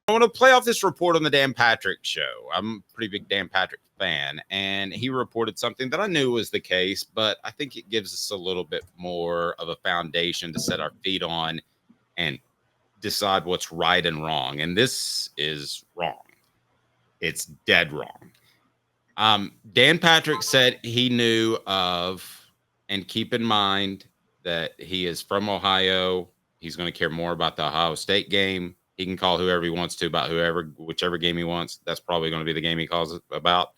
I want to play off this report on the Dan Patrick show. I'm a pretty big Dan Patrick fan, and he reported something that I knew was the case, but I think it gives us a little bit more of a foundation to set our feet on and decide what's right and wrong. And this is wrong. It's dead wrong. Dan Patrick said he knew of, and keep in mind that he is from Ohio. He's going to care more about the Ohio State game. He can call whoever he wants to about whichever game he wants. That's probably going to be the game he calls it about.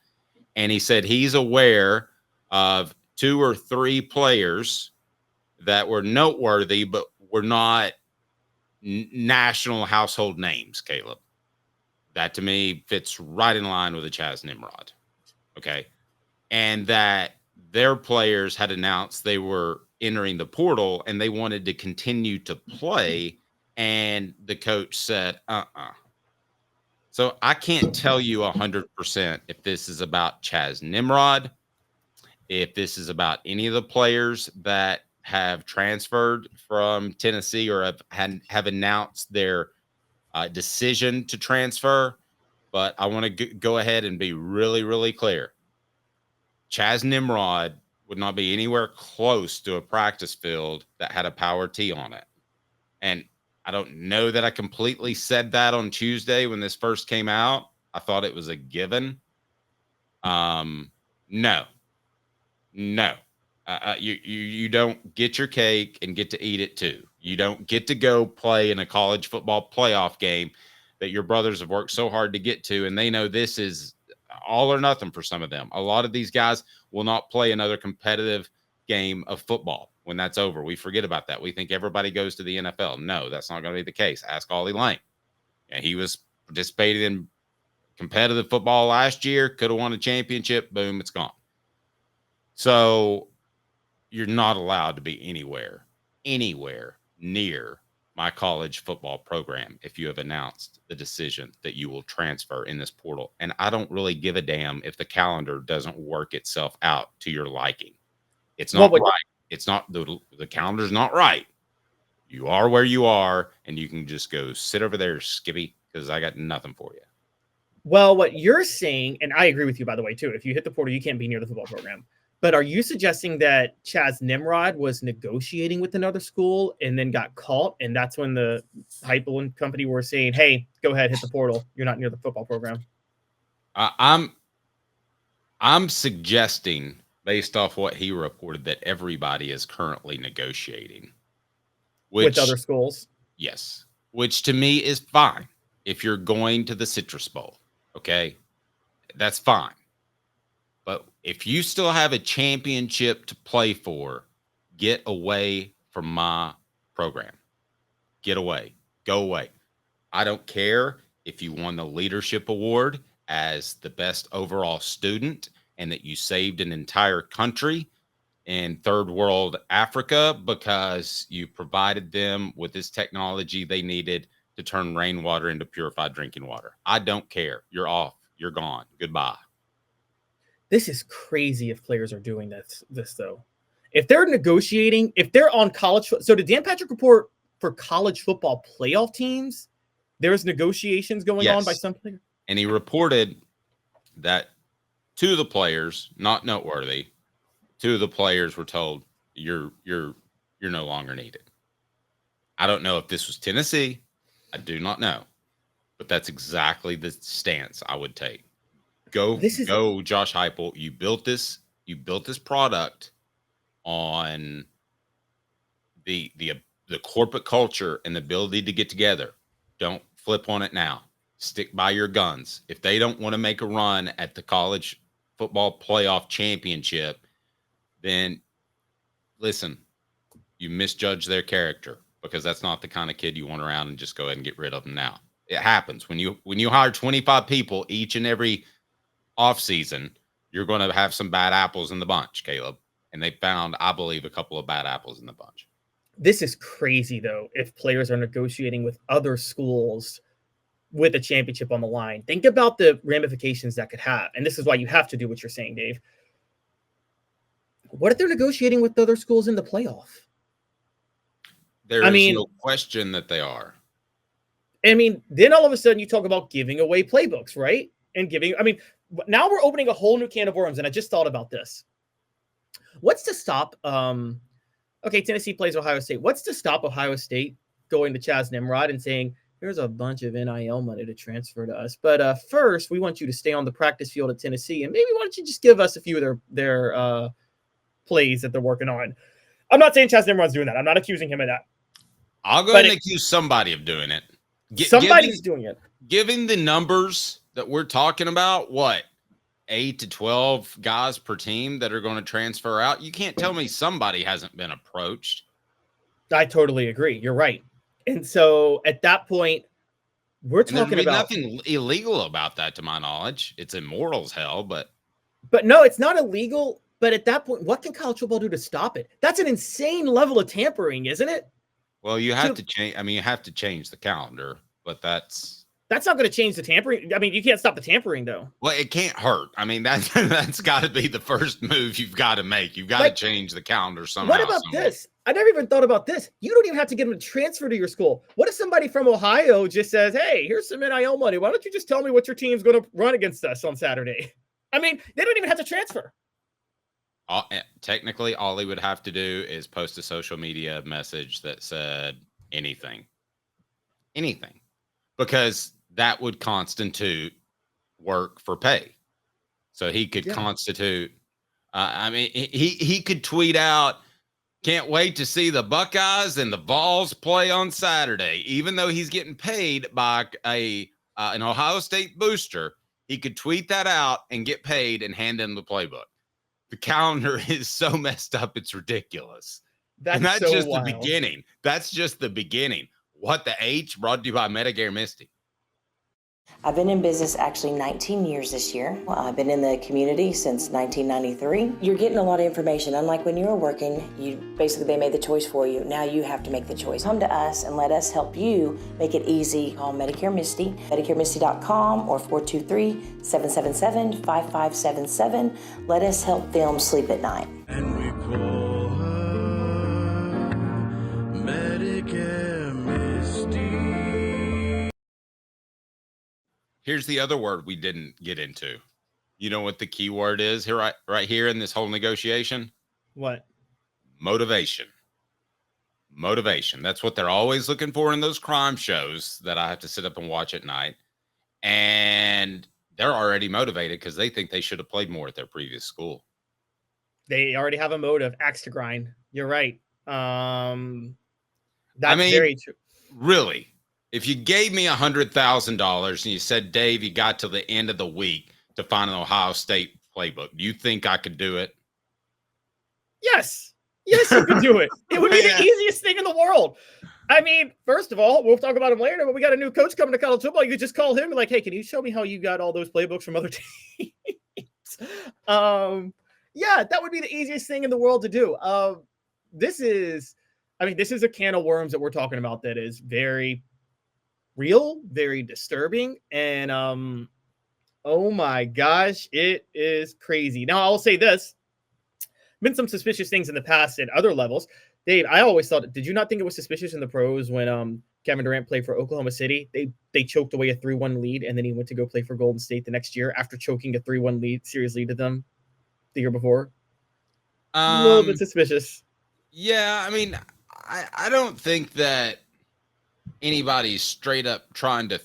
And he said he's aware of 2 or 3 players that were noteworthy, but were not national household names, Caleb. That to me fits right in line with a Chaz Nimrod. Okay. And that their players had announced they were entering the portal and they wanted to continue to play. And the coach said, So I can't tell you 100% if this is about Chaz Nimrod, if this is about any of the players that have transferred from Tennessee or have announced their decision to transfer. But I want to go ahead and be really, really clear. Chaz Nimrod would not be anywhere close to a practice field that had a power tee on it. And I don't know that I completely said that on Tuesday when this first came out. I thought it was a given. No. You don't get your cake and get to eat it too. You don't get to go play in a college football playoff game that your brothers have worked so hard to get to, and they know this is all or nothing for some of them. A lot of these guys will not play another competitive game of football when that's over. We forget about that. We think everybody goes to the NFL. No, that's not going to be the case. Ask Ollie Lane. And he was participating in competitive football last year, could have won a championship. Boom, it's gone. So you're not allowed to be anywhere near my college football program if you have announced the decision that you will transfer in this portal. And I don't really give a damn if the calendar doesn't work itself out to your liking. It's not right. It's not the calendar's not right. You are where you are, and you can just go sit over there, Skippy, because I got nothing for you. Well, what you're saying, and I agree with you, by the way, too, if you hit the portal, you can't be near the football program. But are you suggesting that Chaz Nimrod was negotiating with another school and then got caught? And that's when the Heupel and company were saying, hey, go ahead, hit the portal. You're not near the football program. I'm suggesting, based off what he reported, that everybody is currently negotiating. With other schools? Yes. Which to me is fine. If you're going to the Citrus Bowl, okay, that's fine. But if you still have a championship to play for, get away from my program. Get away. Go away. I don't care if you won the leadership award as the best overall student and that you saved an entire country in third world Africa because you provided them with this technology they needed to turn rainwater into purified drinking water. I don't care. You're off. You're gone. Goodbye. This is crazy if players are doing this though. If they're negotiating, if they're on college, so did Dan Patrick report for college football playoff teams, there's negotiations going on by some players? And he reported that 2 of the players, not noteworthy, 2 of the players were told you're no longer needed. I don't know if this was Tennessee. I do not know. But that's exactly the stance I would take. Go, Josh Heupel. You built this product on the corporate culture and the ability to get together. Don't flip on it now. Stick by your guns. If they don't want to make a run at the college football playoff championship, then listen, you misjudge their character because that's not the kind of kid you want around and just go ahead and get rid of them now. It happens when you hire 25 people each and every offseason, you're going to have some bad apples in the bunch, Caleb. And they found, I believe, a couple of bad apples in the bunch. This is crazy, though, if players are negotiating with other schools with a championship on the line. Think about the ramifications that could have. And this is why you have to do what you're saying, Dave. What if they're negotiating with other schools in the playoff? There is no question that they are. I mean, then all of a sudden you talk about giving away playbooks, right? And now we're opening a whole new can of worms. And I just thought about this. What's to stop? Okay, Tennessee plays Ohio State. What's to stop Ohio State going to Chaz Nimrod and saying, here's a bunch of NIL money to transfer to us, but first we want you to stay on the practice field at Tennessee, and maybe why don't you just give us a few of their plays that they're working on. I'm not saying Chaz Nimrod's doing that. I'm not accusing him of that. I'll go ahead and accuse somebody of doing it. Somebody's doing it. Given the numbers that we're talking about, what, 8 to 12 guys per team that are going to transfer out, you can't tell me somebody hasn't been approached. I totally agree. You're right. And so at that point, we're talking about nothing illegal about that, to my knowledge. It's immoral as hell, but no, it's not illegal. But at that point, what can college football do to stop it? That's an insane level of tampering, isn't it? Well, you have to change. I mean, you have to change the calendar, but that's not going to change the tampering. I mean, you can't stop the tampering, though. Well, it can't hurt. I mean, that's got to be the first move you've got to make. You've got to change the calendar somehow. What about this? I never even thought about this. You don't even have to get them to transfer to your school. What if somebody from Ohio just says, hey, here's some NIL money. Why don't you just tell me what your team's going to run against us on Saturday? I mean, they don't even have to transfer. Technically, all he would have to do is post a social media message that said anything, because that would constitute work for pay. So he could constitute. I mean, he could tweet out, "Can't wait to see the Buckeyes and the Vols play on Saturday." Even though he's getting paid by an Ohio State booster, he could tweet that out and get paid and hand in the playbook. The calendar is so messed up, it's ridiculous. That's so just wild. The beginning. That's just the beginning. What the H, brought to you by Medicare Misty. I've been in business actually 19 years this year. I've been in the community since 1993. You're getting a lot of information. Unlike when you were working, they made the choice for you. Now you have to make the choice. Come to us and let us help you make it easy. Call Medicare Misty, MedicareMisty.com or 423-777-5577. Let us help them sleep at night. And we call her Medicare Misty. Here's the other word we didn't get into. You know what the key word is here, right here in this whole negotiation? What? Motivation. Motivation. That's what they're always looking for in those crime shows that I have to sit up and watch at night. And they're already motivated because they think they should have played more at their previous school. They already have a motive, axe to grind. You're right. That's very true. Really. If you gave me $100,000 and you said, Dave, you got to the end of the week to find an Ohio State playbook, do you think I could do it? Yes. Yes, you could do it. It would be the easiest thing in the world. I mean, first of all, we'll talk about him later, but we got a new coach coming to college football. You could just call him and be like, hey, can you show me how you got all those playbooks from other teams? That would be the easiest thing in the world to do. This is a can of worms that we're talking about that is very real, very disturbing, and oh my gosh, it is crazy. Now I'll say this: been some suspicious things in the past at other levels. Dave, I always thought, did you not think it was suspicious in the pros when Kevin Durant played for Oklahoma City? They choked away a 3-1 lead, and then he went to go play for Golden State the next year after choking a 3-1 series lead to them the year before. A little bit suspicious. Yeah, I mean, I don't think that anybody's straight up trying to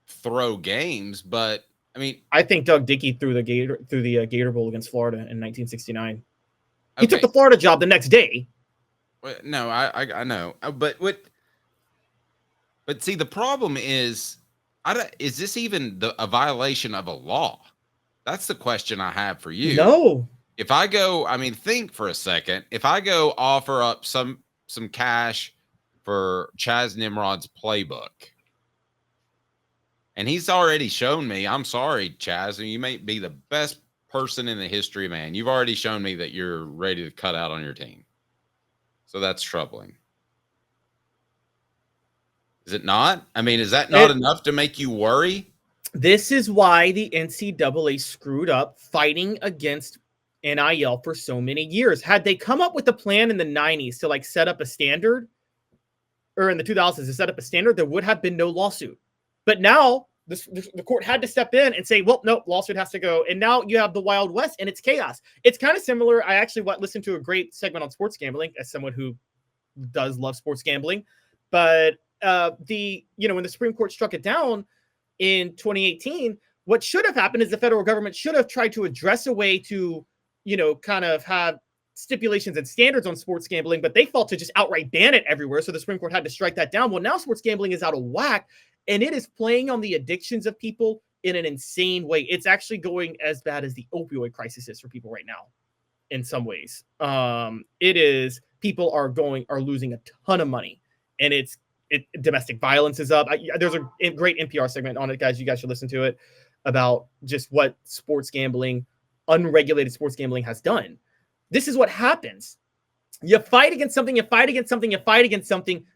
throw games, but I mean, I think Doug Dickey threw the Gator Bowl against Florida in 1969. He took the Florida job the next day. No, I know, but see, the problem is, is this even a violation of a law? That's the question I have for you. No. If I go, I mean, think for a second. If I go offer up some cash for Chaz Nimrod's playbook, and he's already shown me, I'm sorry, Chaz, and you may be the best person in the history, man. You've already shown me that you're ready to cut out on your team. So that's troubling. Is it not? I mean, is that not enough to make you worry? This is why the NCAA screwed up fighting against NIL for so many years. Had they come up with a plan in the 90s to set up a standard, or in the 2000s to set up a standard, there would have been no lawsuit. But now the court had to step in and say, well, no, lawsuit has to go. And now you have the Wild West and it's chaos. It's kind of similar. I actually listened to a great segment on sports gambling as someone who does love sports gambling. But when the Supreme Court struck it down in 2018, what should have happened is the federal government should have tried to address a way to, kind of have stipulations and standards on sports gambling, but they fought to just outright ban it everywhere. So the Supreme Court had to strike that down. Well, now sports gambling is out of whack, and it is playing on the addictions of people in an insane way. It's actually going as bad as the opioid crisis is for people right now in some ways. It is, people are losing a ton of money, and domestic violence is up. There's a great NPR segment on it, guys. You guys should listen to it, about just what unregulated sports gambling has done. This is what happens. You fight against something,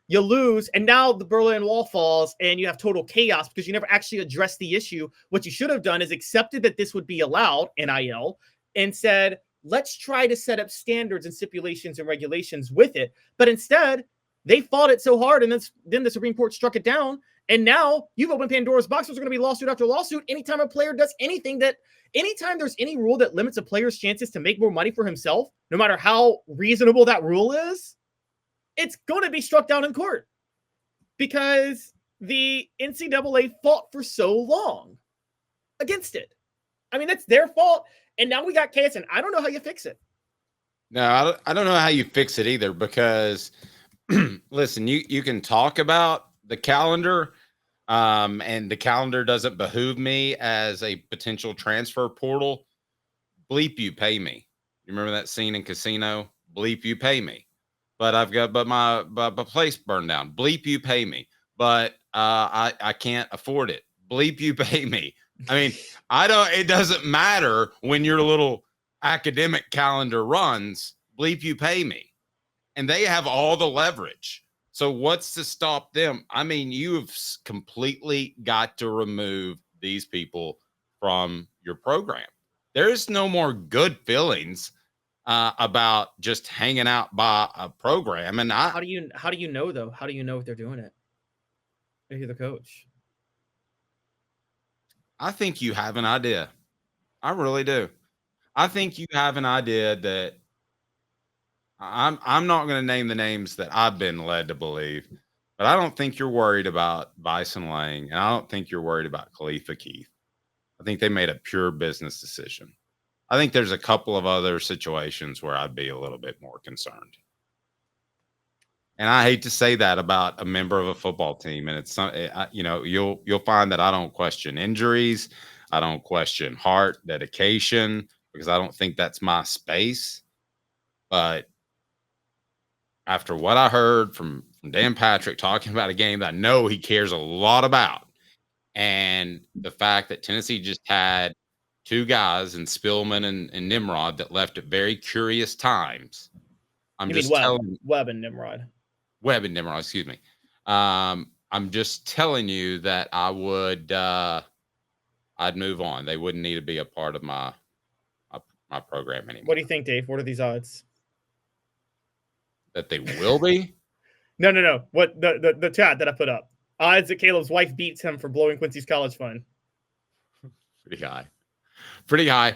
you lose, and now the Berlin Wall falls, and you have total chaos because you never actually addressed the issue. What you should have done is accepted that this would be allowed, NIL, and said, let's try to set up standards and stipulations and regulations with it. But instead, they fought it so hard, and then the Supreme Court struck it down, and now you've opened Pandora's box. There's going to be lawsuit after lawsuit anytime a player does anything anytime there's any rule that limits a player's chances to make more money for himself, no matter how reasonable that rule is, it's going to be struck down in court because the NCAA fought for so long against it. I mean, that's their fault. And now we got chaos, and I don't know how you fix it. No, I don't know how you fix it either, because listen, you can talk about the calendar, and the calendar doesn't behoove me as a potential transfer portal. Bleep, you pay me. You remember that scene in Casino? Bleep, you pay me. But my place burned down. Bleep, you pay me. But I can't afford it. Bleep, you pay me. I mean, it doesn't matter when your little academic calendar runs. Bleep, you pay me. And they have all the leverage. So what's to stop them? I mean, you've completely got to remove these people from your program. There's no more good feelings about just hanging out by a program. And how do you know though? How do you know if they're doing it? If you're the coach, I think you have an idea. I really do. I think you have an idea that I'm not going to name the names that I've been led to believe, but I don't think you're worried about Bison Lang, and I don't think you're worried about Khalifa Keith. I think they made a pure business decision. I think there's a couple of other situations where I'd be a little bit more concerned. And I hate to say that about a member of a football team, and it's you'll find that I don't question injuries, I don't question heart, dedication, because I don't think that's my space. But after what I heard from Dan Patrick talking about a game that I know he cares a lot about, and the fact that Tennessee just had two guys in Spillman and Nimrod that left at very curious times. Webb and Nimrod. Webb and Nimrod, excuse me. I'm just telling you that I would I'd move on. They wouldn't need to be a part of my program anymore. What do you think, Dave? What are these odds? That they will be? No. What the chat that I put up? Odds that Caleb's wife beats him for blowing Quincy's college fund. Pretty high.